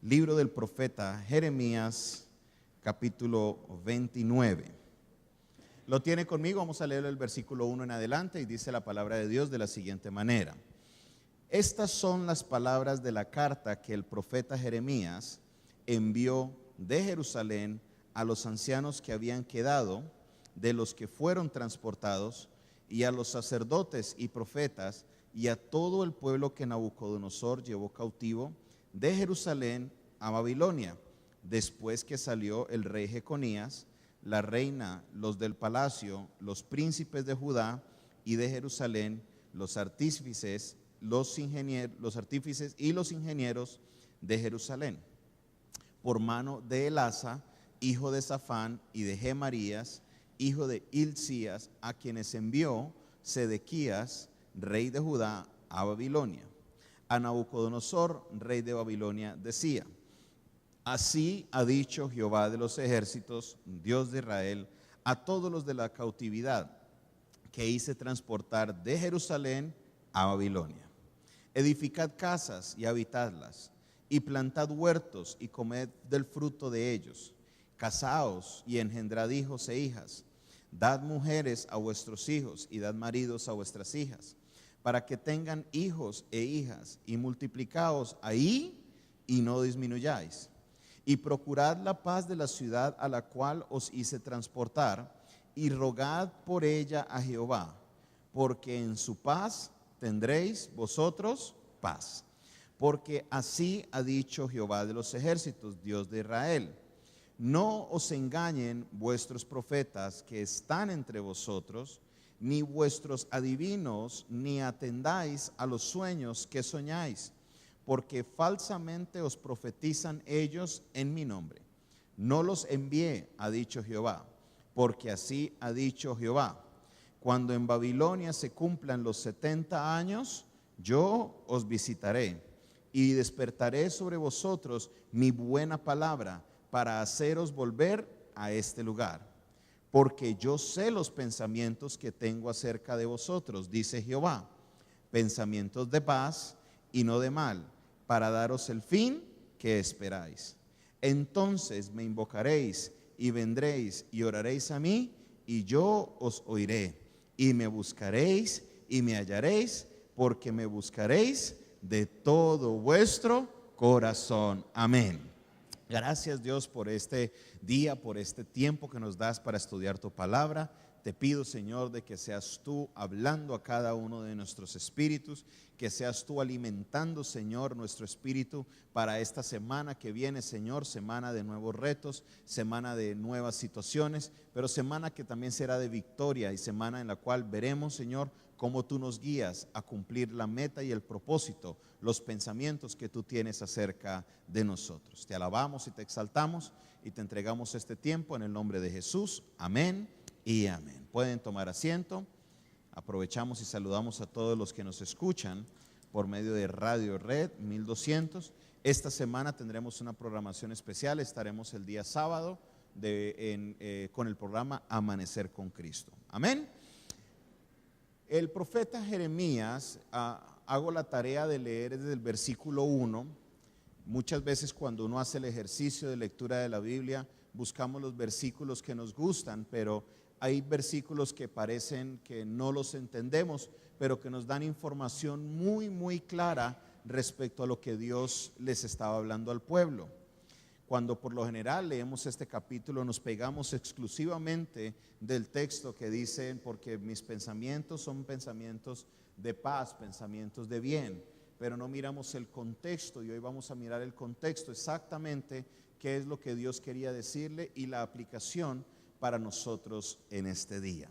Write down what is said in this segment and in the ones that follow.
libro del profeta Jeremías, capítulo 29. ¿Lo tiene conmigo? Vamos a leer el versículo 1 en adelante y dice la palabra de Dios de la siguiente manera. Estas son las palabras de la carta que el profeta Jeremías envió de Jerusalén a los ancianos que habían quedado, de los que fueron transportados, y a los sacerdotes y profetas, y a todo el pueblo que Nabucodonosor llevó cautivo de Jerusalén a Babilonia, después que salió el rey Jeconías, la reina, los del palacio, los príncipes de Judá y de Jerusalén, los artífices y los ingenieros de Jerusalén, por mano de Elasa, hijo de Safán, y de Gemarías, hijo de Hilcías, a quienes envió Sedequías, rey de Judá, a Babilonia. A Nabucodonosor, rey de Babilonia, decía: así ha dicho Jehová de los ejércitos, Dios de Israel, a todos los de la cautividad que hice transportar de Jerusalén a Babilonia: edificad casas y habitadlas, y plantad huertos y comed del fruto de ellos. Casaos y engendrad hijos e hijas. Dad mujeres a vuestros hijos y dad maridos a vuestras hijas, para que tengan hijos e hijas, y multiplicaos ahí y no disminuyáis. Y procurad la paz de la ciudad a la cual os hice transportar, y rogad por ella a Jehová, porque en su paz tendréis vosotros paz. Porque así ha dicho Jehová de los ejércitos, Dios de Israel: no os engañen vuestros profetas que están entre vosotros, ni vuestros adivinos, ni atendáis a los sueños que soñáis, porque falsamente os profetizan ellos en mi nombre. No los envié, ha dicho Jehová, porque así ha dicho Jehová: cuando en Babilonia se cumplan los 70 años, yo os visitaré y despertaré sobre vosotros mi buena palabra para haceros volver a este lugar. Porque yo sé los pensamientos que tengo acerca de vosotros, dice Jehová: pensamientos de paz y no de mal, para daros el fin que esperáis. Entonces me invocaréis y vendréis y oraréis a mí, y yo os oiré. Y me buscaréis y me hallaréis, porque me buscaréis de todo vuestro corazón. Amén. Gracias, Dios, por este día, por este tiempo que nos das para estudiar tu palabra. Te pido, Señor, de que seas tú hablando a cada uno de nuestros espíritus, que seas tú alimentando, Señor, nuestro espíritu para esta semana que viene, Señor, semana de nuevos retos, semana de nuevas situaciones, pero semana que también será de victoria y semana en la cual veremos, Señor, cómo tú nos guías a cumplir la meta y el propósito, los pensamientos que tú tienes acerca de nosotros. Te alabamos y te exaltamos y te entregamos este tiempo en el nombre de Jesús. Amén y amén. Pueden tomar asiento. Aprovechamos y saludamos a todos los que nos escuchan por medio de Radio Red 1200. Esta semana tendremos una programación especial. Estaremos el día sábado con el programa Amanecer con Cristo. Amén. El profeta Jeremías, hago la tarea de leer desde el versículo 1. Muchas veces cuando uno hace el ejercicio de lectura de la Biblia, buscamos los versículos que nos gustan, pero hay versículos que parecen que no los entendemos, pero que nos dan información muy, muy clara respecto a lo que Dios les estaba hablando al pueblo. Cuando por lo general leemos este capítulo, nos pegamos exclusivamente del texto que dice: porque mis pensamientos son pensamientos de paz, pensamientos de bien, pero no miramos el contexto, y hoy vamos a mirar el contexto, exactamente qué es lo que Dios quería decirle y la aplicación para nosotros en este día.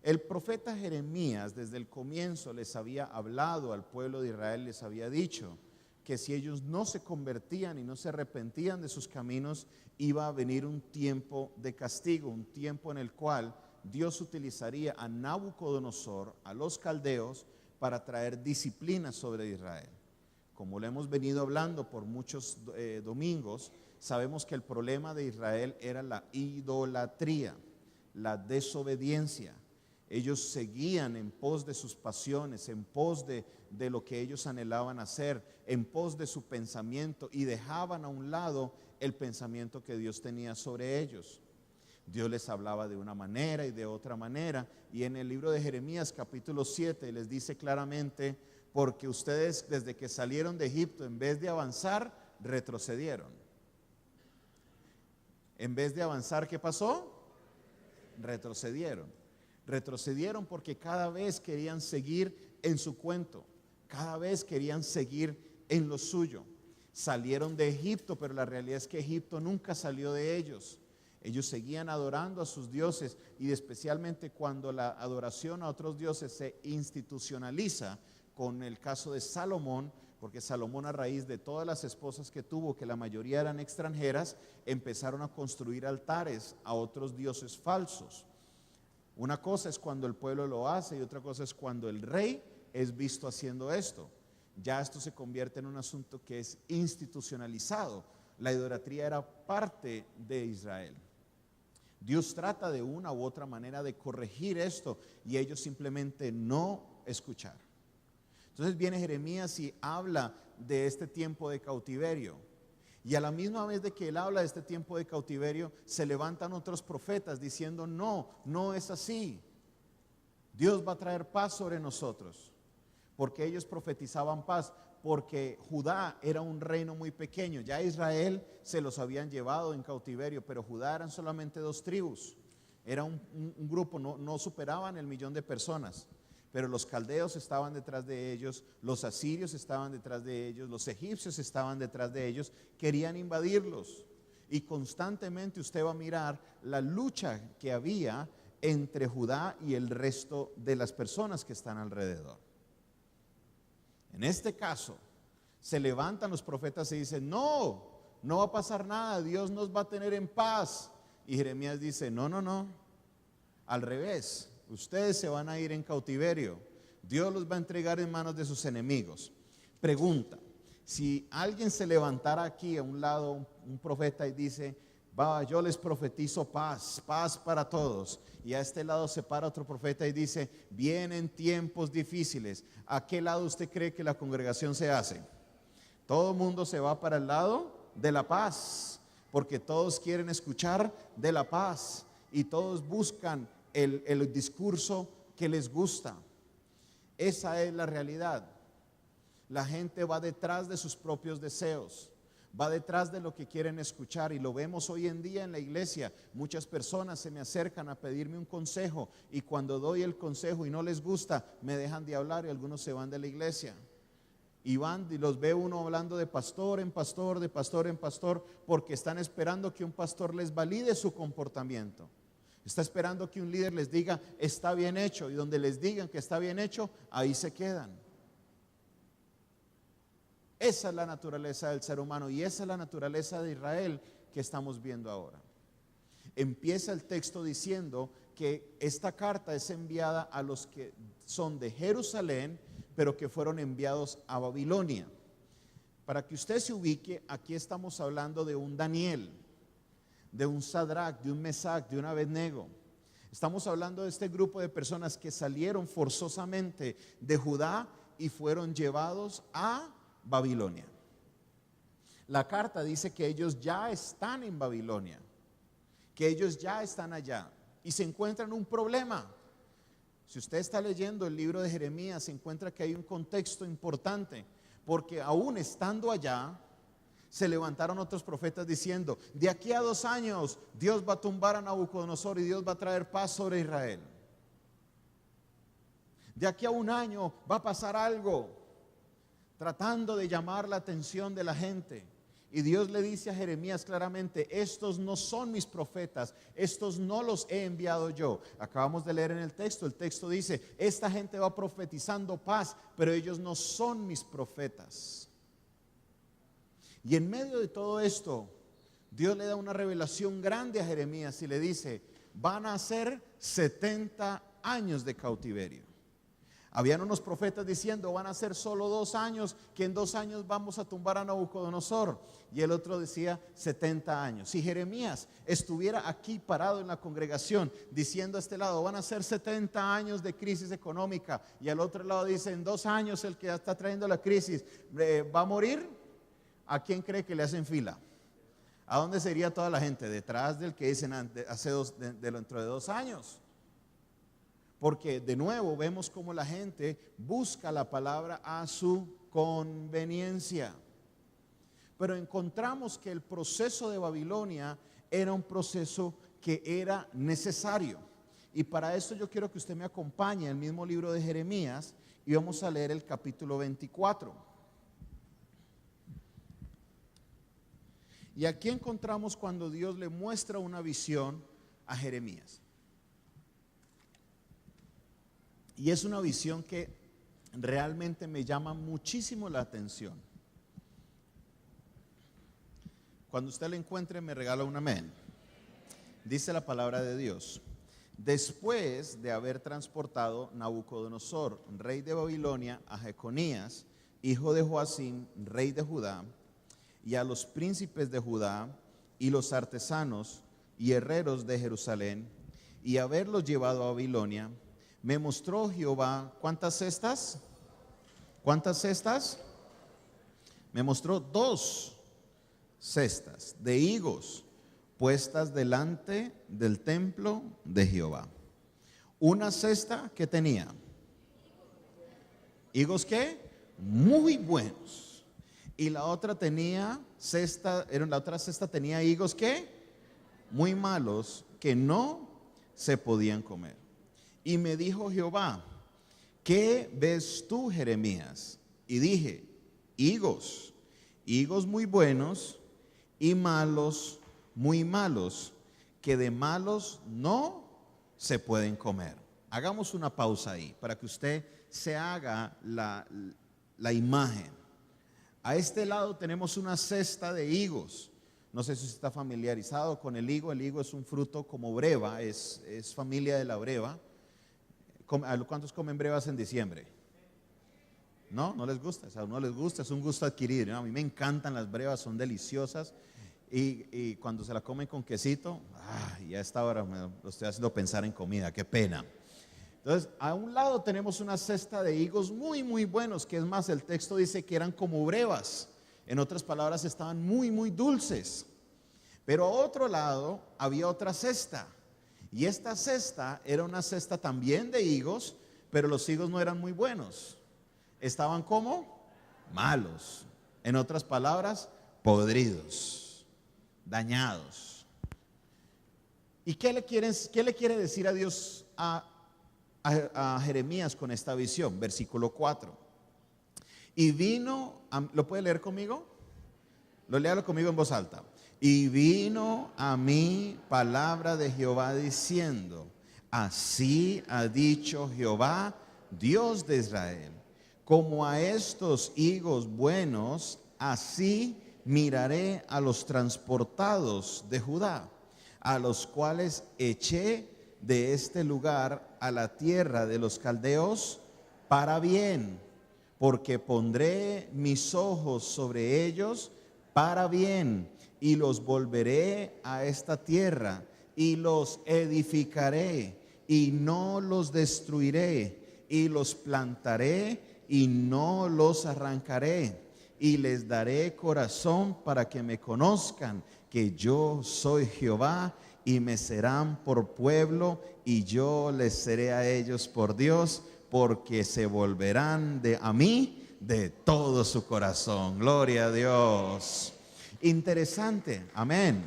El profeta Jeremías desde el comienzo les había hablado al pueblo de Israel, les había dicho que si ellos no se convertían y no se arrepentían de sus caminos, iba a venir un tiempo de castigo, un tiempo en el cual Dios utilizaría a Nabucodonosor, a los caldeos, para traer disciplina sobre Israel. Como lo hemos venido hablando por muchos domingos, sabemos que el problema de Israel era la idolatría, la desobediencia. Ellos seguían en pos de sus pasiones, en pos de de lo que ellos anhelaban hacer, en pos de su pensamiento, y dejaban a un lado el pensamiento que Dios tenía sobre ellos. Dios les hablaba de una manera y de otra manera, y en el libro de Jeremías capítulo 7 les dice claramente: porque ustedes desde que salieron de Egipto, en vez de avanzar, retrocedieron. En vez de avanzar, ¿qué pasó? Retrocedieron. Retrocedieron porque cada vez querían seguir en su cuento, cada vez querían seguir en lo suyo. Salieron de Egipto, pero la realidad es que Egipto nunca salió de ellos. Ellos seguían adorando a sus dioses, y especialmente cuando la adoración a otros dioses se institucionaliza, con el caso de Salomón, porque Salomón, a raíz de todas las esposas que tuvo, que la mayoría eran extranjeras, empezaron a construir altares a otros dioses falsos. Una cosa es cuando el pueblo lo hace y otra cosa es cuando el rey es visto haciendo esto. Ya esto se convierte en un asunto que es institucionalizado. La idolatría era parte de Israel. Dios trata de una u otra manera de corregir esto, y ellos simplemente no escucharon. Entonces viene Jeremías y habla de este tiempo de cautiverio. Y a la misma vez de que él habla de este tiempo de cautiverio, se levantan otros profetas diciendo: no, no es así. Dios va a traer paz sobre nosotros. Porque ellos profetizaban paz, porque Judá era un reino muy pequeño. Ya Israel se los habían llevado en cautiverio, pero Judá eran solamente 2 tribus. Era un grupo, no superaban el 1.000.000 de personas. Pero los caldeos estaban detrás de ellos, los asirios estaban detrás de ellos, los egipcios estaban detrás de ellos, querían invadirlos. Y constantemente usted va a mirar la lucha que había entre Judá y el resto de las personas que están alrededor. En este caso, se levantan los profetas y dicen: no, no va a pasar nada, Dios nos va a tener en paz. Y Jeremías dice: no, no, no, al revés. Ustedes se van a ir en cautiverio. Dios los va a entregar en manos de sus enemigos. Pregunta: si alguien se levantara aquí a un lado, un profeta, y dice: va, yo les profetizo paz, paz para todos, y a este lado se para otro profeta y dice: vienen tiempos difíciles, ¿a qué lado usted cree que la congregación se hace? Todo el mundo se va para el lado de la paz, porque todos quieren escuchar de la paz y todos buscan el discurso que les gusta. Esa es la realidad. La gente va detrás de sus propios deseos, va detrás de lo que quieren escuchar, y lo vemos hoy en día en la iglesia. Muchas personas se me acercan a pedirme un consejo, y cuando doy el consejo y no les gusta, me dejan de hablar y algunos se van de la iglesia. Y van y los ve uno hablando de pastor en pastor, de pastor en pastor, porque están esperando que un pastor les valide su comportamiento. Está esperando que un líder les diga: está bien hecho, y donde les digan que está bien hecho, ahí se quedan. Esa es la naturaleza del ser humano, y esa es la naturaleza de Israel que estamos viendo ahora. Empieza el texto diciendo que esta carta es enviada a los que son de Jerusalén, pero que fueron enviados a Babilonia. Para que usted se ubique, aquí estamos hablando de un Daniel, de un Sadrach, de un Mesach, de un Abednego. Estamos hablando de este grupo de personas que salieron forzosamente de Judá y fueron llevados a Babilonia. La carta dice que ellos ya están en Babilonia, que ellos ya están allá y se encuentran un problema. Si usted está leyendo el libro de Jeremías, se encuentra que hay un contexto importante, porque aún estando allá, se levantaron otros profetas diciendo: de aquí a 2 años Dios va a tumbar a Nabucodonosor y Dios va a traer paz sobre Israel. De aquí a 1 año va a pasar algo, tratando de llamar la atención de la gente. Y Dios le dice a Jeremías claramente: estos no son mis profetas, estos no los he enviado yo. Acabamos de leer en el texto dice: esta gente va profetizando paz, pero ellos no son mis profetas. Y en medio de todo esto, Dios le da una revelación grande a Jeremías y le dice: van a ser 70 años de cautiverio. Habían unos profetas diciendo, van a ser solo 2 años, que en 2 años vamos a tumbar a Nabucodonosor. Y el otro decía 70 años. Si Jeremías estuviera aquí parado en la congregación diciendo a este lado, van a ser 70 años de crisis económica, y al otro lado dice, en 2 años el que está trayendo la crisis va a morir, ¿a quién cree que le hacen fila? ¿A dónde sería toda la gente? Detrás del que dicen dentro de 2 años. Porque de nuevo vemos cómo la gente busca la palabra a su conveniencia. Pero encontramos que el proceso de Babilonia era un proceso que era necesario. Y para esto yo quiero que usted me acompañe al mismo libro de Jeremías y vamos a leer el capítulo 24. Y aquí encontramos cuando Dios le muestra una visión a Jeremías. Y es una visión que realmente me llama muchísimo la atención. Cuando usted la encuentre, me regala un amén. Dice la palabra de Dios: después de haber transportado Nabucodonosor, rey de Babilonia, a Jeconías, hijo de Joacim, rey de Judá, y a los príncipes de Judá, y los artesanos y herreros de Jerusalén, y haberlos llevado a Babilonia, me mostró Jehová, ¿cuántas cestas? ¿Cuántas cestas? Me mostró 2 cestas de higos puestas delante del templo de Jehová. Una cesta que tenía higos ¿qué? Muy buenos. Y la otra tenía la otra cesta tenía higos ¿qué? Muy malos, que no se podían comer. Y me dijo Jehová, ¿qué ves tú, Jeremías? Y dije, higos muy buenos y malos, muy malos, que de malos no se pueden comer. Hagamos una pausa ahí para que usted se haga la imagen. A este lado tenemos una cesta de higos. No sé si usted está familiarizado con el higo. El higo es un fruto como breva, es familia de la breva. ¿Cuántos comen brevas en diciembre? ¿No les gusta? A uno les gusta, es un gusto adquirido, ¿no? A mí me encantan las brevas, son deliciosas. Y cuando se la comen con quesito, y a esta hora me lo estoy haciendo pensar en comida, qué pena. Entonces, a un lado tenemos una cesta de higos muy, muy buenos, que es más, el texto dice que eran como brevas. En otras palabras, estaban muy, muy dulces. Pero a otro lado había otra cesta. Y esta cesta era una cesta también de higos, pero los higos no eran muy buenos. Estaban como malos. En otras palabras, podridos, dañados. ¿Y qué le quiere decir a Dios a Jeremías con esta visión? Versículo 4. Y vino, ¿lo puede leer conmigo? Léalo conmigo en voz alta. Y vino a mí palabra de Jehová diciendo, así ha dicho Jehová, Dios de Israel, como a estos higos buenos, así miraré a los transportados de Judá, a los cuales eché de este lugar a la tierra de los caldeos para bien, porque pondré mis ojos sobre ellos para bien, y los volveré a esta tierra, y los edificaré, y no los destruiré, y los plantaré, y no los arrancaré, y les daré corazón para que me conozcan, que yo soy Jehová, y me serán por pueblo, y yo les seré a ellos por Dios, porque se volverán a mí de todo su corazón. Gloria a Dios. Interesante, amén.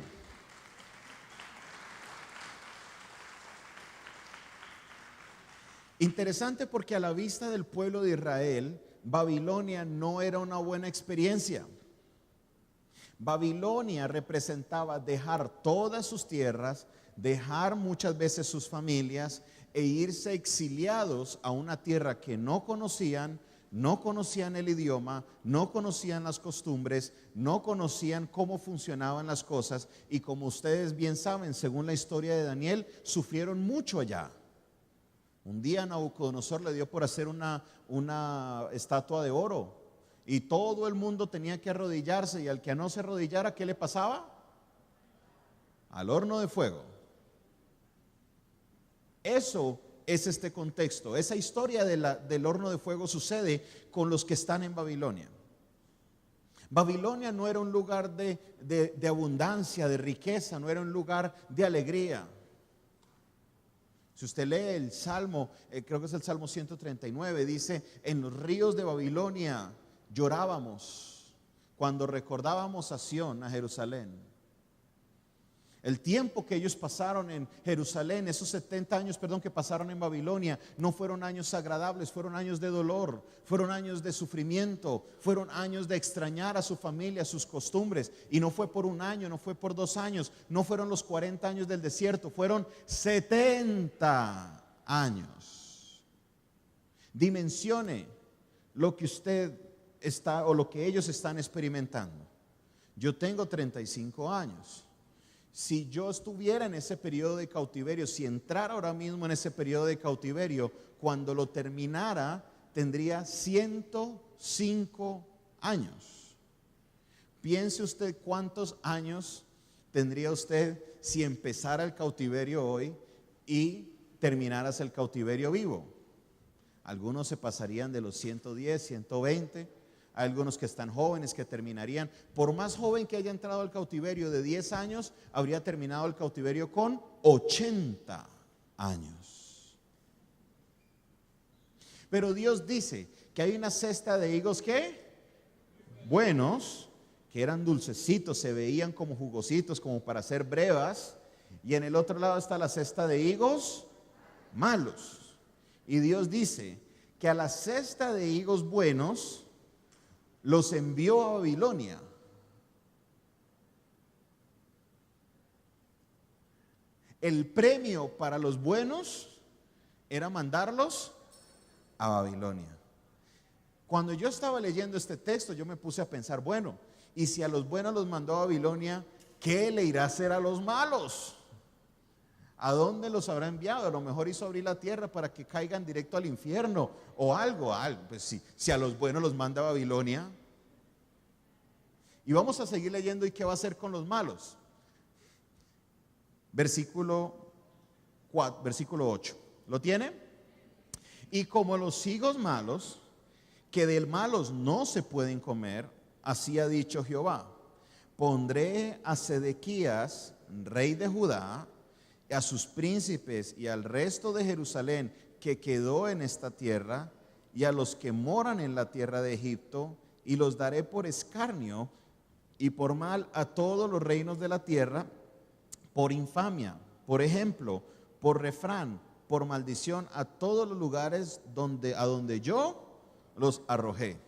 Interesante porque a la vista del pueblo de Israel, Babilonia no era una buena experiencia. Babilonia representaba dejar todas sus tierras, dejar muchas veces sus familias e irse exiliados a una tierra que no conocían el idioma, no conocían las costumbres, no conocían cómo funcionaban las cosas, y como ustedes bien saben, según la historia de Daniel, sufrieron mucho allá. Un día Nabucodonosor le dio por hacer una estatua de oro y todo el mundo tenía que arrodillarse, y al que no se arrodillara, ¿qué le pasaba? Al horno de fuego. Eso es este contexto. Esa historia del horno de fuego sucede con los que están en Babilonia. Babilonia no era un lugar de abundancia, de riqueza, no era un lugar de alegría. Si usted lee el Salmo, creo que es el Salmo 139, dice: en los ríos de Babilonia llorábamos cuando recordábamos a Sión, a Jerusalén. El tiempo que ellos pasaron en Jerusalén, esos 70 años, que pasaron en Babilonia, no fueron años agradables, fueron años de dolor, fueron años de sufrimiento, fueron años de extrañar a su familia, a sus costumbres. Y no fue por un año, no fue por 2 años, no fueron los 40 años del desierto, fueron 70 años. Dimensione lo que usted está o lo que ellos están experimentando. Yo tengo 35 años. Si yo estuviera en ese periodo de cautiverio, si entrara ahora mismo en ese periodo de cautiverio, cuando lo terminara, tendría 105 años. Piense usted cuántos años tendría usted si empezara el cautiverio hoy y terminaras el cautiverio vivo. Algunos se pasarían de los 110, 120. Hay algunos que están jóvenes que terminarían, por más joven que haya entrado al cautiverio de 10 años, habría terminado el cautiverio con 80 años. Pero Dios dice que hay una cesta de higos que buenos, que eran dulcecitos, se veían como jugositos, como para hacer brevas, y en el otro lado está la cesta de higos malos. Y Dios dice que a la cesta de higos buenos los envió a Babilonia. El premio para los buenos era mandarlos a Babilonia. Cuando yo estaba leyendo este texto, yo me puse a pensar, bueno, y si a los buenos los mandó a Babilonia, ¿qué le irá a hacer a los malos? ¿A dónde los habrá enviado? A lo mejor hizo abrir la tierra para que caigan directo al infierno o algo. Pues si a los buenos los manda a Babilonia. Y vamos a seguir leyendo. ¿Y qué va a hacer con los malos? Versículo 8. ¿Lo tiene? Y como los higos malos, que de malos no se pueden comer, así ha dicho Jehová: pondré a Sedequías, rey de Judá, a sus príncipes y al resto de Jerusalén que quedó en esta tierra, y a los que moran en la tierra de Egipto, y los daré por escarnio y por mal a todos los reinos de la tierra, por infamia, por ejemplo, por refrán, por maldición, a todos los lugares a donde yo los arrojé.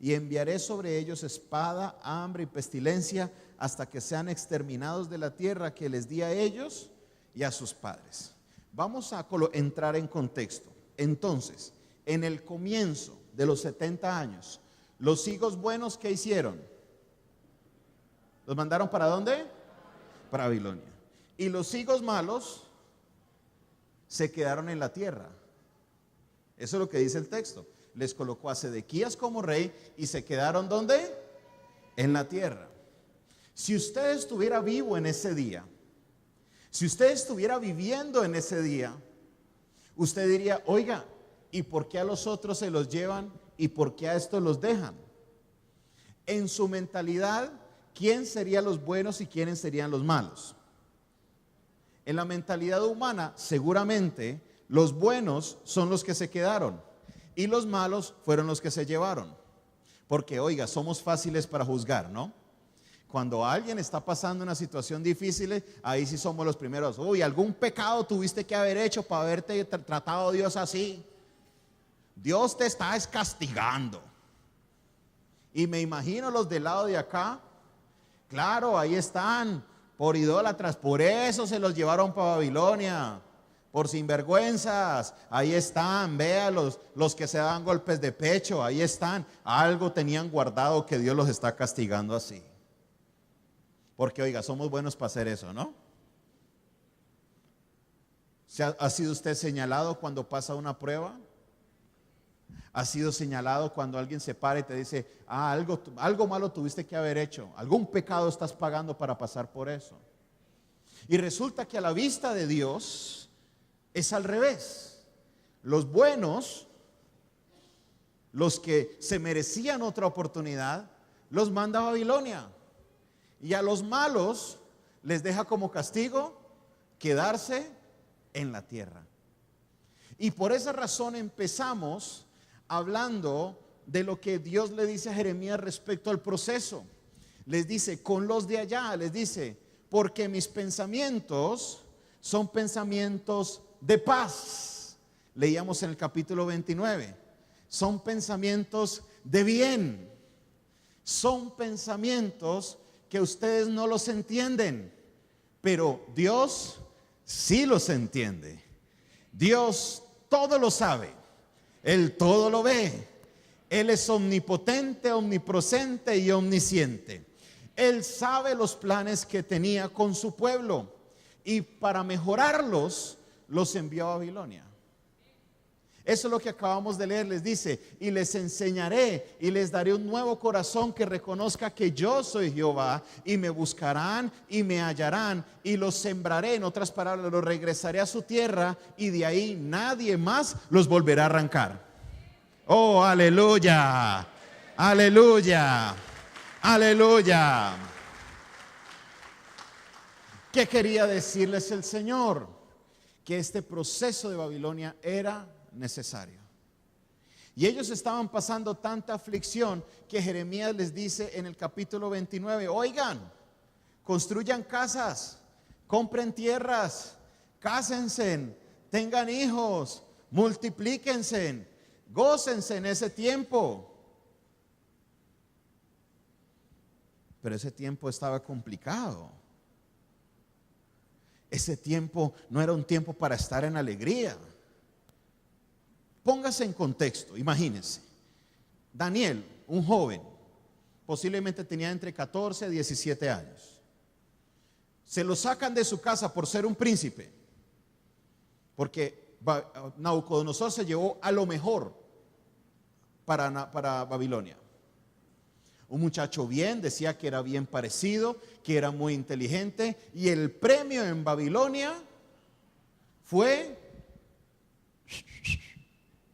Y enviaré sobre ellos espada, hambre y pestilencia, hasta que sean exterminados de la tierra que les di a ellos y a sus padres. Vamos a entrar en contexto. Entonces, en el comienzo de los 70 años, los higos buenos, ¿qué hicieron? ¿Los mandaron para dónde? Para Babilonia. Y los higos malos se quedaron en la tierra. Eso es lo que dice el texto. Les colocó a Sedequías como rey y se quedaron ¿dónde? En la tierra. Si usted estuviera vivo en ese día, si usted estuviera viviendo en ese día, usted diría, oiga, ¿y por qué a los otros se los llevan y por qué a estos los dejan? En su mentalidad, ¿quién serían los buenos y quiénes serían los malos? En la mentalidad humana, seguramente los buenos son los que se quedaron y los malos fueron los que se llevaron. Porque, oiga, somos fáciles para juzgar, ¿no? Cuando alguien está pasando una situación difícil, ahí sí somos los primeros. Uy, algún pecado tuviste que haber hecho para haberte tratado a Dios así. Dios te está castigando. Y me imagino los del lado de acá. Claro, ahí están, por idólatras, por eso se los llevaron para Babilonia. Por sinvergüenzas, ahí están, véalos, los que se dan golpes de pecho, ahí están. Algo tenían guardado que Dios los está castigando así. Porque, oiga, somos buenos para hacer eso, ¿no? ¿Ha sido usted señalado cuando pasa una prueba? ¿Ha sido señalado cuando alguien se para y te dice, algo malo tuviste que haber hecho, algún pecado estás pagando para pasar por eso? Y resulta que a la vista de Dios es al revés. Los buenos, los que se merecían otra oportunidad, los manda a Babilonia. Y a los malos les deja como castigo quedarse en la tierra. Y por esa razón empezamos hablando de lo que Dios le dice a Jeremías respecto al proceso. Les dice, con los de allá, les dice, porque mis pensamientos son pensamientos de paz. Leíamos en el capítulo 29. Son pensamientos de bien. Son pensamientos que ustedes no los entienden, pero Dios sí los entiende. Dios todo lo sabe. Él todo lo ve. Él es omnipotente, omnipresente y omnisciente. Él sabe los planes que tenía con su pueblo, y para mejorarlos los envió a Babilonia. Eso es lo que acabamos de leer. Les dice, y les enseñaré y les daré un nuevo corazón que reconozca que yo soy Jehová, y me buscarán y me hallarán, y los sembraré. En otras palabras, los regresaré a su tierra, y de ahí nadie más los volverá a arrancar. Oh, aleluya, aleluya, aleluya. ¿Qué quería decirles el Señor? Que este proceso de Babilonia era necesario. Y ellos estaban pasando tanta aflicción que Jeremías les dice en el capítulo 29, oigan, construyan casas, compren tierras, cásense, tengan hijos, multiplíquense, gócense en ese tiempo. Pero ese tiempo estaba complicado. Ese tiempo no era un tiempo para estar en alegría. Póngase en contexto, imagínense. Daniel, un joven, posiblemente tenía entre 14 y 17 años. Se lo sacan de su casa por ser un príncipe, porque Nabucodonosor se llevó a lo mejor para Babilonia. Un muchacho bien, decía que era bien parecido, que era muy inteligente, y el premio en Babilonia fue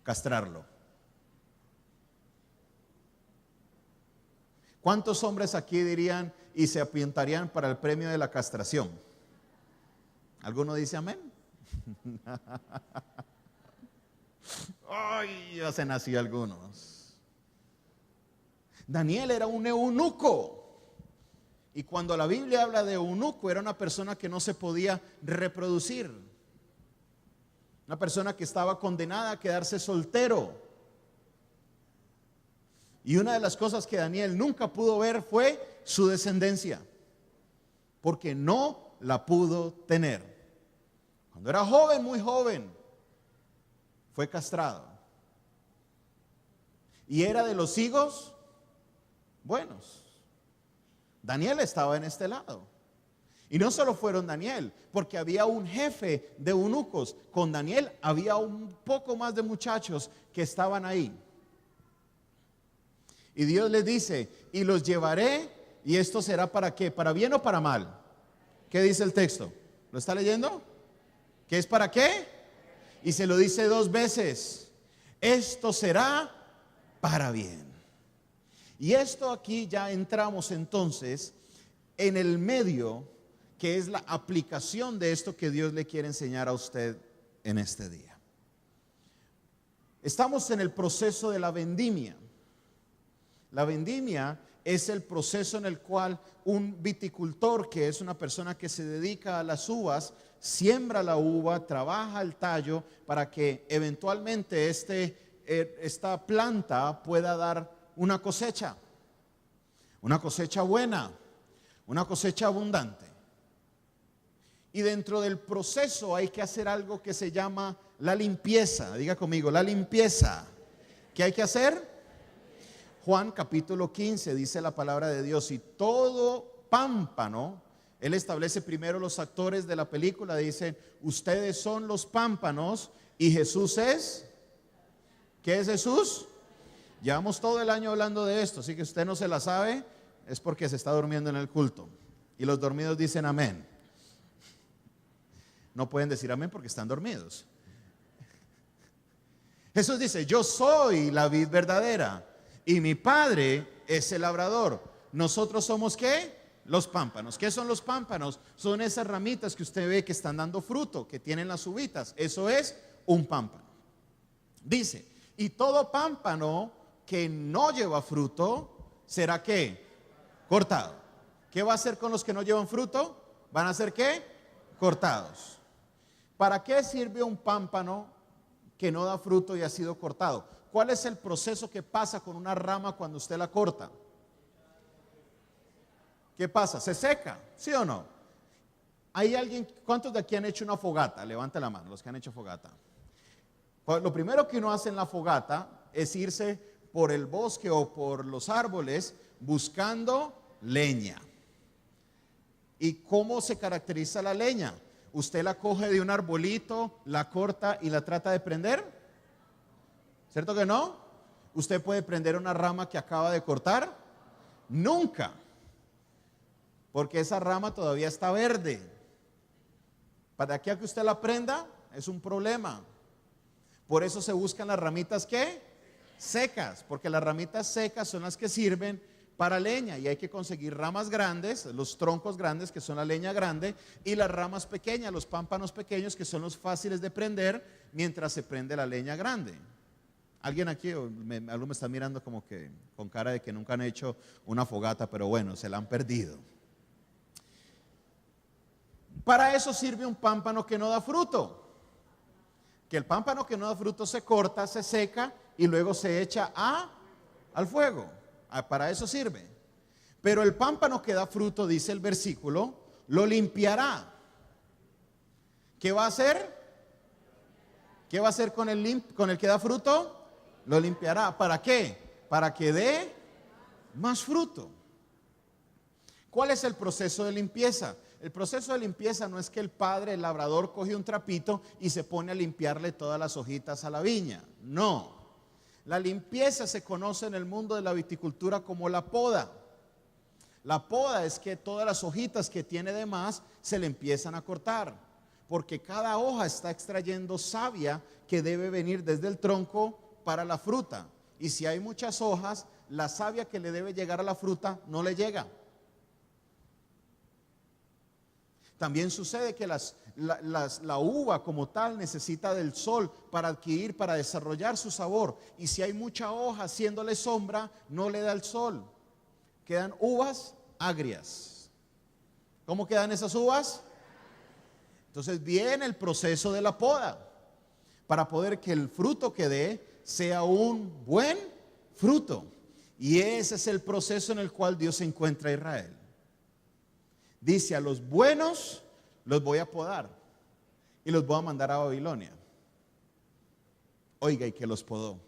castrarlo. ¿Cuántos hombres aquí dirían y se apuntarían para el premio de la castración? ¿Alguno dice amén? Ay, ya se nació algunos. Daniel era un eunuco, y cuando la Biblia habla de eunuco, era una persona que no se podía reproducir, una persona que estaba condenada a quedarse soltero. Y una de las cosas que Daniel nunca pudo ver fue su descendencia, porque no la pudo tener. Cuando era joven, muy joven, fue castrado. Y era de los hijos buenos. Daniel estaba en este lado. Y no solo fueron Daniel, porque había un jefe de eunucos. Con Daniel había un poco más de muchachos que estaban ahí. Y Dios les dice, y los llevaré, y esto será ¿para qué? ¿Para bien o para mal? ¿Qué dice el texto? ¿Lo está leyendo? ¿Qué es para qué? Y se lo dice 2 veces. Esto será para bien. Y esto aquí ya entramos entonces en el medio, que es la aplicación de esto que Dios le quiere enseñar a usted en este día. Estamos en el proceso de la vendimia. La vendimia es el proceso en el cual un viticultor, que es una persona que se dedica a las uvas, siembra la uva, trabaja el tallo para que eventualmente esta planta pueda dar una cosecha buena, una cosecha abundante. Y dentro del proceso hay que hacer algo que se llama la limpieza. Diga conmigo, la limpieza. ¿Qué hay que hacer? Juan capítulo 15 dice la palabra de Dios, y todo pámpano Él establece primero los actores de la película, dicen, ustedes son los pámpanos y Jesús es, ¿qué es Jesús? Llevamos todo el año hablando de esto, así que usted no se la sabe, es porque se está durmiendo en el culto. Y los dormidos dicen amén. No pueden decir amén porque están dormidos. Jesús dice, yo soy la vid verdadera y mi Padre es el labrador. Nosotros somos ¿qué? Los pámpanos. ¿Qué son los pámpanos? Son esas ramitas que usted ve que están dando fruto, que tienen las uvitas. Eso es un pámpano. Dice, y todo pámpano que no lleva fruto, ¿será qué? Cortado. ¿Qué va a hacer con los que no llevan fruto? ¿Van a ser qué? Cortados. ¿Para qué sirve un pámpano que no da fruto y ha sido cortado? ¿Cuál es el proceso que pasa con una rama cuando usted la corta? ¿Qué pasa? ¿Se seca? ¿Sí o no? ¿Hay alguien, cuántos de aquí han hecho una fogata? Levante la mano, los que han hecho fogata. Lo primero que uno hace en la fogata es irse por el bosque o por los árboles buscando leña. ¿Y cómo se caracteriza la leña? Usted la coge de un arbolito, la corta y la trata de prender. ¿Cierto que no? ¿Usted puede prender una rama que acaba de cortar? Nunca. Porque esa rama todavía está verde. Para que usted la prenda es un problema. Por eso se buscan las ramitas ¿qué? Secas. Porque las ramitas secas son las que sirven para leña y hay que conseguir ramas grandes, los troncos grandes que son la leña grande y las ramas pequeñas, los pámpanos pequeños que son los fáciles de prender mientras se prende la leña grande. Alguien aquí, algo me está mirando como que con cara de que nunca han hecho una fogata, pero bueno, se la han perdido. Para eso sirve un pámpano que no da fruto. Que el pámpano que no da fruto se corta, se seca y luego se echa al fuego. Para eso sirve. Pero el pámpano que da fruto, dice el versículo, lo limpiará. ¿Qué va a hacer? ¿Qué va a hacer con el que da fruto? Lo limpiará. ¿Para qué? Para que dé más fruto. ¿Cuál es el proceso de limpieza? El proceso de limpieza no es que el padre, el labrador, coge un trapito y se pone a limpiarle todas las hojitas a la viña. No. La limpieza se conoce en el mundo de la viticultura como la poda. La poda es que todas las hojitas que tiene de más se le empiezan a cortar, porque cada hoja está extrayendo savia que debe venir desde el tronco para la fruta. Y si hay muchas hojas, la savia que le debe llegar a la fruta no le llega. También sucede que la uva como tal necesita del sol para adquirir, para desarrollar su sabor. Y si hay mucha hoja haciéndole sombra, no le da el sol. Quedan uvas agrias. ¿Cómo quedan esas uvas? Entonces viene el proceso de la poda para poder que el fruto que dé sea un buen fruto. Y ese es el proceso en el cual Dios se encuentra a Israel. Dice, a los buenos los voy a podar y los voy a mandar a Babilonia. Oiga, y que los podó.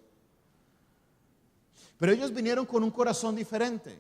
Pero ellos vinieron con un corazón diferente.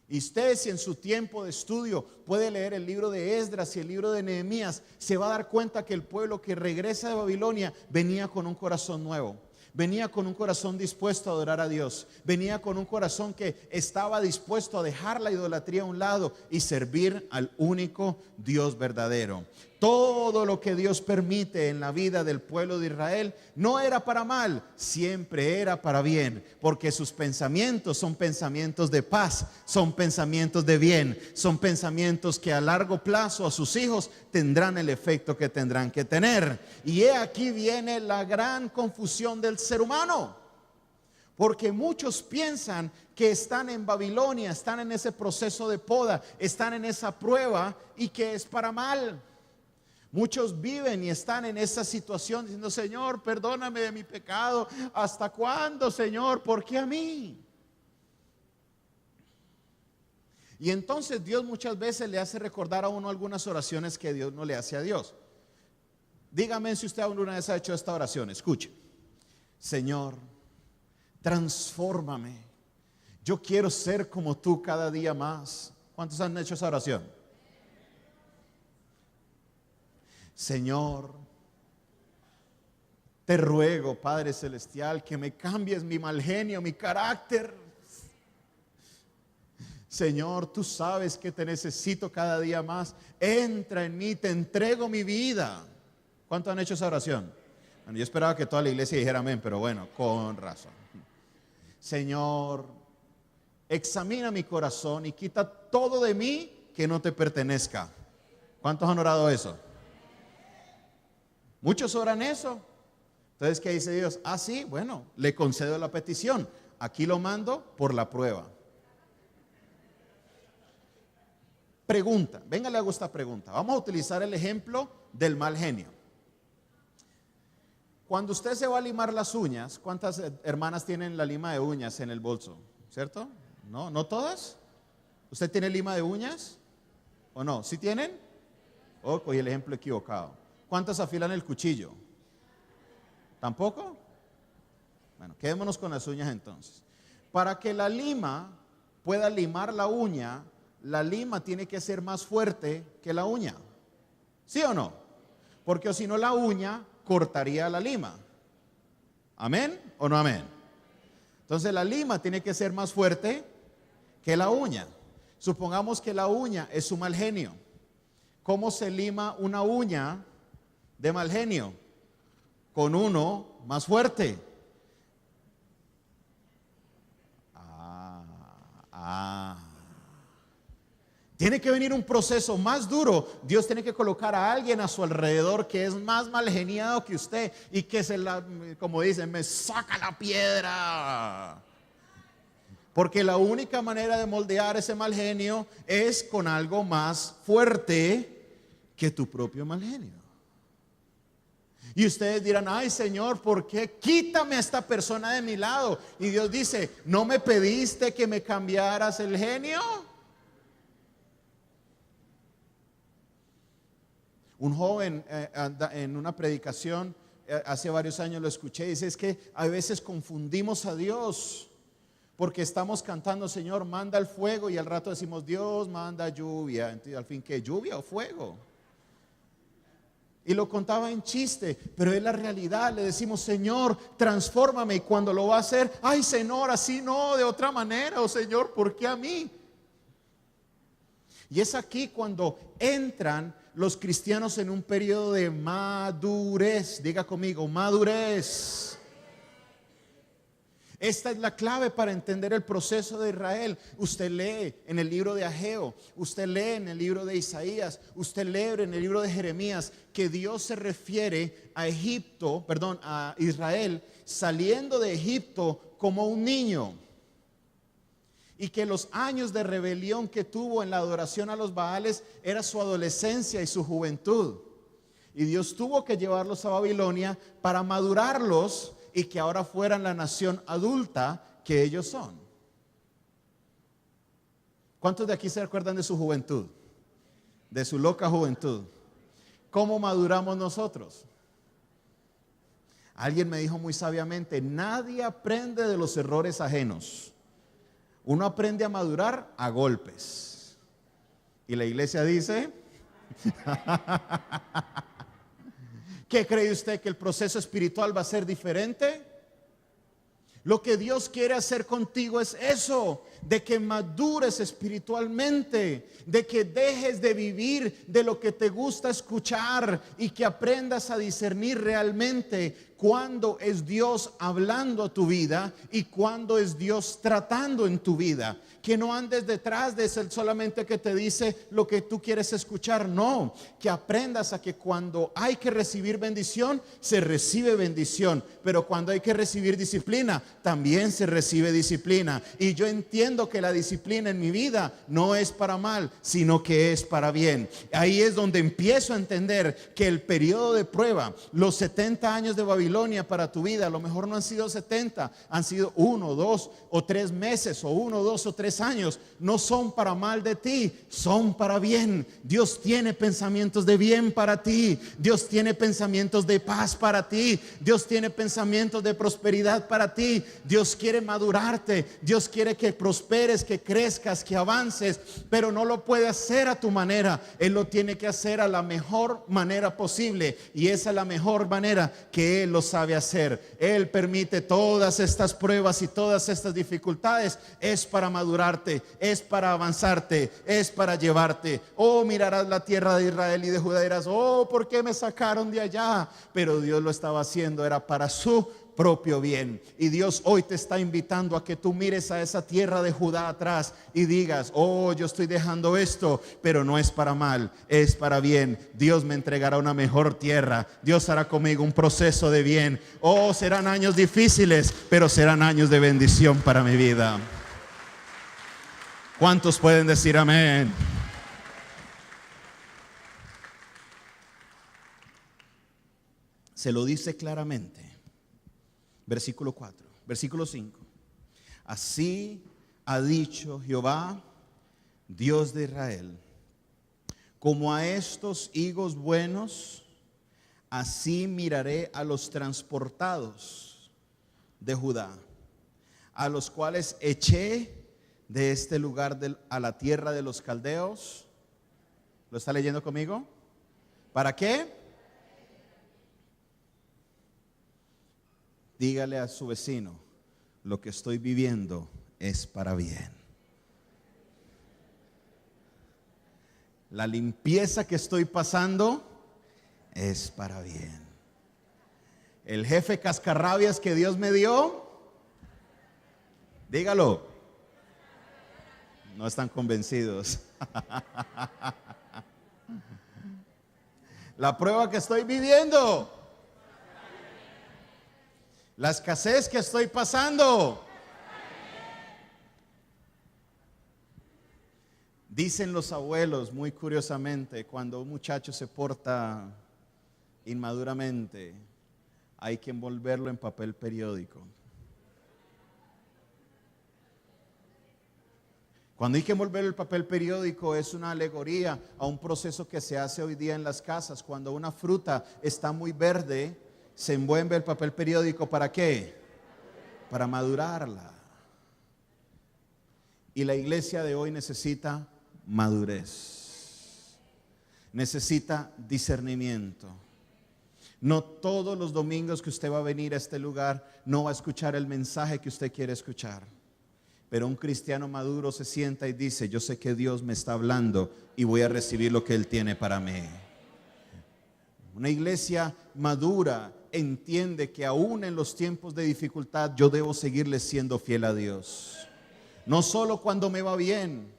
Y usted, si en su tiempo de estudio puede leer el libro de Esdras y el libro de Nehemías, se va a dar cuenta que el pueblo que regresa de Babilonia venía con un corazón nuevo. Venía con un corazón dispuesto a adorar a Dios. Venía con un corazón que estaba dispuesto a dejar la idolatría a un lado y servir al único Dios verdadero. Todo lo que Dios permite en la vida del pueblo de Israel no era para mal, siempre era para bien, porque sus pensamientos son pensamientos de paz, son pensamientos de bien, son pensamientos que a largo plazo a sus hijos tendrán el efecto que tendrán que tener. Y aquí viene la gran confusión del ser humano, porque muchos piensan que están en Babilonia, están en ese proceso de poda, están en esa prueba y que es para mal. Muchos viven y están en esa situación diciendo, Señor, perdóname de mi pecado. ¿Hasta cuándo, Señor? ¿Por qué a mí? Y entonces Dios muchas veces le hace recordar a uno algunas oraciones que Dios no le hace a Dios. Dígame si usted alguna vez ha hecho esta oración. Escuche. Señor, transfórmame. Yo quiero ser como tú cada día más. ¿Cuántos han hecho esa oración? Señor, te ruego, Padre Celestial, que me cambies mi mal genio, mi carácter. Señor, tú sabes que te necesito cada día más. Entra en mí, te entrego mi vida. ¿Cuántos han hecho esa oración? Bueno, yo esperaba que toda la iglesia dijera amén, pero bueno, con razón. Señor, examina mi corazón y quita todo de mí que no te pertenezca. ¿Cuántos han orado eso? Muchos oran eso. Entonces, ¿qué dice Dios? Ah, sí, bueno, le concedo la petición. Aquí lo mando por la prueba. Pregunta, venga, le hago esta pregunta. Vamos a utilizar el ejemplo del mal genio. Cuando usted se va a limar las uñas, ¿cuántas hermanas tienen la lima de uñas en el bolso? ¿Cierto? ¿No? ¿No todas? ¿Usted tiene lima de uñas? ¿O no? ¿Sí tienen? Oh, cogí el ejemplo equivocado. ¿Cuántas afilan el cuchillo? ¿Tampoco? Bueno, quedémonos con las uñas entonces. Para que la lima pueda limar la uña, la lima tiene que ser más fuerte que la uña. ¿Sí o no? Porque si no, la uña cortaría la lima. ¿Amén o no amén? Entonces la lima tiene que ser más fuerte que la uña. Supongamos que la uña es su mal genio. ¿Cómo se lima una uña de mal genio? Con uno más fuerte. Tiene que venir un proceso más duro. Dios tiene que colocar a alguien a su alrededor que es más mal geniado que usted y que como dicen, me saca la piedra. Porque la única manera de moldear ese mal genio es con algo más fuerte que tu propio mal genio. Y ustedes dirán, ay Señor, ¿por qué? Quítame a esta persona de mi lado. Y Dios dice, ¿no me pediste que me cambiaras el genio? Un joven en una predicación hace varios años lo escuché, dice, es que a veces confundimos a Dios porque estamos cantando, Señor, manda el fuego, y al rato decimos, Dios, manda lluvia. Entonces, al fin, ¿qué? ¿Lluvia o fuego? Y lo contaba en chiste, pero es la realidad. Le decimos, Señor, transfórmame, y cuando lo va a hacer, ay Señor, así no, de otra manera, o Señor, ¿por qué a mí? Y es aquí cuando entran los cristianos en un periodo de madurez. Diga conmigo, madurez. Esta es la clave para entender el proceso de Israel. Usted lee en el libro de Ageo, usted lee en el libro de Isaías, usted lee en el libro de Jeremías que Dios se refiere a a Israel saliendo de Egipto como un niño. Y que los años de rebelión que tuvo en la adoración a los Baales era su adolescencia y su juventud. Y Dios tuvo que llevarlos a Babilonia para madurarlos y que ahora fueran la nación adulta que ellos son. ¿Cuántos de aquí se acuerdan de su juventud? De su loca juventud. ¿Cómo maduramos nosotros? Alguien me dijo muy sabiamente, nadie aprende de los errores ajenos. Uno aprende a madurar a golpes. Y la iglesia dice, ¿qué cree usted? ¿Que el proceso espiritual va a ser diferente? Lo que Dios quiere hacer contigo es eso, de que madures espiritualmente, de que dejes de vivir de lo que te gusta escuchar y que aprendas a discernir realmente cuándo es Dios hablando a tu vida y cuándo es Dios tratando en tu vida. Que no andes detrás de él solamente que te dice lo que tú quieres escuchar. No, que aprendas a que cuando hay que recibir bendición, se recibe bendición. Pero cuando hay que recibir disciplina, también se recibe disciplina. Y yo entiendo que la disciplina en mi vida no es para mal, sino que es para bien. Ahí es donde empiezo a entender que el periodo de prueba, los 70 años de Babilonia, Babilonia para tu vida. A lo mejor no han sido 70, han sido 1, 2 o 3 meses, o 1, 2 o 3 años. No son para mal de ti, son para bien. Dios tiene pensamientos de bien para ti. Dios tiene pensamientos de paz para ti. Dios tiene pensamientos de prosperidad para ti. Dios quiere madurarte. Dios quiere que prosperes, que crezcas, que avances, pero no lo puede hacer a tu manera. Él lo tiene que hacer a la mejor manera posible, y esa es la mejor manera que Él lo sabe hacer. Él permite todas estas pruebas y todas estas dificultades, es para madurarte, es para avanzarte, es para llevarte. Oh, mirarás la tierra de Israel y de Judá y dirás: oh, ¿por qué me sacaron de allá? Pero Dios lo estaba haciendo, era para su propio bien. Y Dios hoy te está invitando a que tú mires a esa tierra de Judá atrás y digas: oh, yo estoy dejando esto, pero no es para mal, es para bien. Dios me entregará una mejor tierra. Dios hará conmigo un proceso de bien. Oh, serán años difíciles, pero serán años de bendición para mi vida. ¿Cuántos pueden decir amén? Se lo dice claramente. Versículo 4, versículo 5. Así ha dicho Jehová, Dios de Israel: como a estos higos buenos, así miraré a los transportados de Judá, a los cuales eché de este lugar a la tierra de los caldeos. ¿Lo está leyendo conmigo? ¿Para qué? Dígale a su vecino: lo que estoy viviendo es para bien. La limpieza que estoy pasando es para bien. El jefe cascarrabias que Dios me dio, dígalo. No están convencidos. La prueba que estoy viviendo, la escasez que estoy pasando. Dicen los abuelos, muy curiosamente, cuando un muchacho se porta inmaduramente, hay que envolverlo en papel periódico. Cuando hay que envolver el papel periódico, es una alegoría a un proceso que se hace hoy día en las casas. Cuando una fruta está muy verde, se envuelve el papel periódico. ¿Para qué? Para madurarla. Y la iglesia de hoy necesita madurez, necesita discernimiento. No todos los domingos que usted va a venir a este lugar no va a escuchar el mensaje que usted quiere escuchar, pero un cristiano maduro se sienta y dice: yo sé que Dios me está hablando y voy a recibir lo que Él tiene para mí. Una iglesia madura entiende que aún en los tiempos de dificultad yo debo seguirle siendo fiel a Dios, no solo cuando me va bien.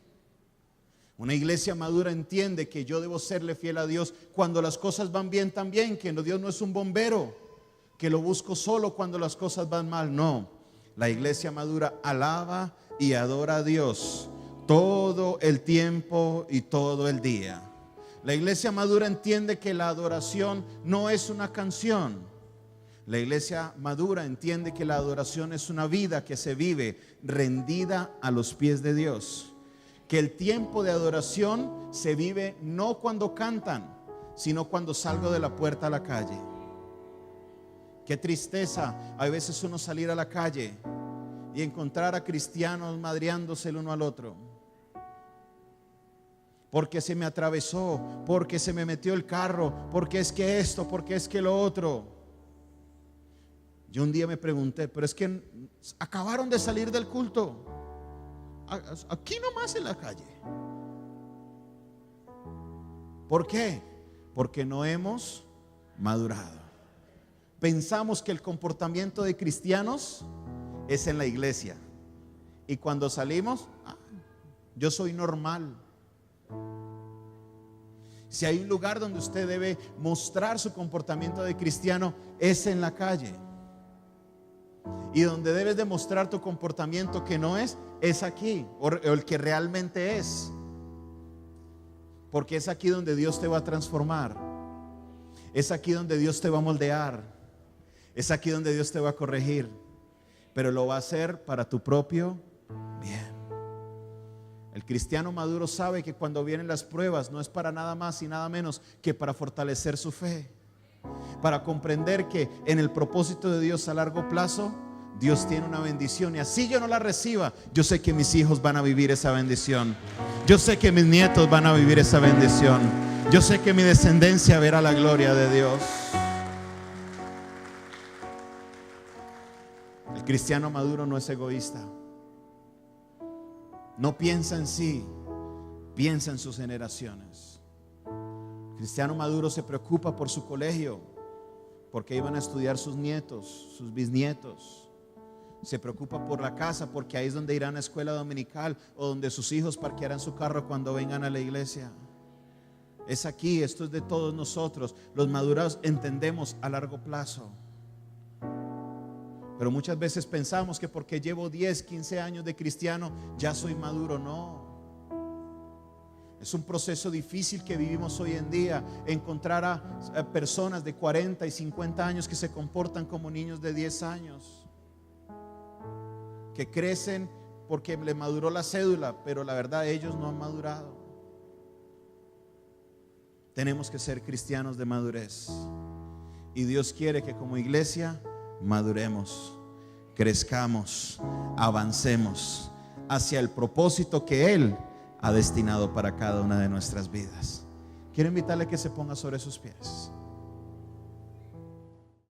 Una iglesia madura entiende que yo debo serle fiel a Dios cuando las cosas van bien también, que Dios no es un bombero que lo busco solo cuando las cosas van mal. No, la iglesia madura alaba y adora a Dios todo el tiempo y todo el día. La iglesia madura entiende que la adoración no es una canción. La iglesia madura entiende que la adoración es una vida que se vive rendida a los pies de Dios. Que el tiempo de adoración se vive no cuando cantan, sino cuando salgo de la puerta a la calle. Qué tristeza hay veces uno salir a la calle y encontrar a cristianos madreándose el uno al otro. Porque se me atravesó, porque se me metió el carro, porque es que esto, porque es que lo otro. Yo un día me pregunté, pero es que acabaron de salir del culto, aquí nomás en la calle. ¿Por qué? Porque no hemos madurado. Pensamos que el comportamiento de cristianos es en la iglesia, y cuando salimos, yo soy normal. Si hay un lugar donde usted debe mostrar su comportamiento de cristiano, es en la calle. Y donde debes demostrar tu comportamiento que no es aquí, o el que realmente es. Porque es aquí donde Dios te va a transformar. Es aquí donde Dios te va a moldear. Es aquí donde Dios te va a corregir, pero lo va a hacer para tu propio bien. El cristiano maduro sabe que cuando vienen las pruebas no es para nada más y nada menos que para fortalecer su fe, para comprender que en el propósito de Dios a largo plazo, Dios tiene una bendición, y así yo no la reciba, yo sé que mis hijos van a vivir esa bendición. Yo sé que mis nietos van a vivir esa bendición. Yo sé que mi descendencia verá la gloria de Dios. El cristiano maduro no es egoísta. No piensa en sí, piensa en sus generaciones. El cristiano maduro se preocupa por su colegio, porque iban a estudiar sus nietos, sus bisnietos. Se preocupa por la casa, porque ahí es donde irán a escuela dominical, o donde sus hijos parquearán su carro cuando vengan a la iglesia. Es aquí, esto es de todos nosotros. Los maduros entendemos a largo plazo. Pero muchas veces pensamos que porque llevo 10, 15 años de cristiano ya soy maduro. No. Es un proceso difícil que vivimos hoy en día, encontrar a personas de 40 y 50 años que se comportan como niños de 10 años, que crecen porque le maduró la cédula, pero la verdad ellos no han madurado. Tenemos que ser cristianos de madurez, y Dios quiere que como iglesia maduremos, crezcamos, avancemos hacia el propósito que Él ha destinado para cada una de nuestras vidas. Quiero invitarle a que se ponga sobre sus pies.